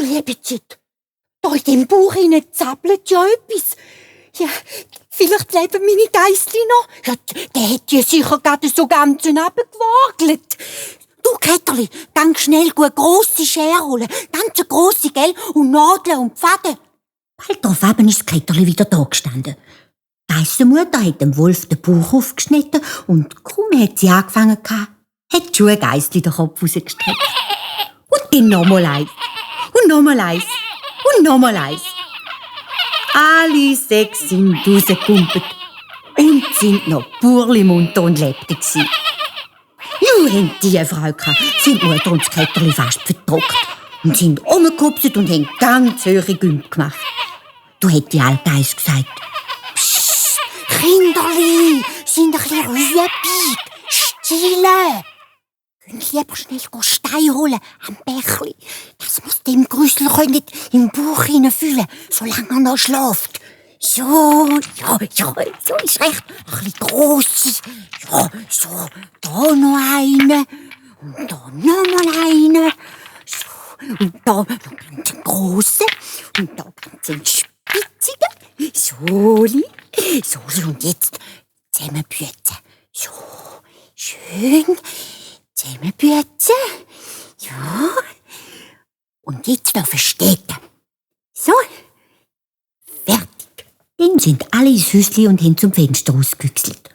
liebe Zeit, da in dem Bauch hinein zappelt ja etwas. Ja, vielleicht leben meine Geissli noch. Ja, der hätte ja sicher gerade so ganz runtergewackelt. Du, Kätterli, gang schnell grosse Schere holen. Ganz grosse, gell? Und Nadeln und Faden. Bald darauf eben ist das Kätterli wieder da gestanden. Die Geissenmutter hat dem Wolf den Bauch aufgeschnitten und kaum hat sie angefangen, hat die Schuhgeissli den Kopf rausgestreckt. Und dann nochmal eins. Und nochmal eins. Und nochmal eins. Alle 6 sind rausgekumpelt und sind noch purlimunter und lebte gsi. Nur haben die Frau sind die Mutter und das Kätterli fast verdruckt und sind rumgehupset und haben ganz hohe Gümpfe gemacht. Du hätt die alte Geiss gesagt: Psst, Kinderli, sind ein bisschen ruhig, stille. Gehen lieber schnell Stein holen am Bächli, dass wir's dem Grüssel nicht im Bauch hineinfühlen, solange er noch schläft. So, ja, so ist recht. Ein bisschen gross. Ja, so, da noch eine. Und da noch mal eine. So, und da noch ganz einen grossen. Und da ganz einen spitzigen. Soli, und jetzt zusammenbüten. So, schön zusammenbüten. Ja. Und jetzt noch verstecken. So. Fertig. Dann sind alle ins Häuschen und haben zum Fenster rausgewechselt.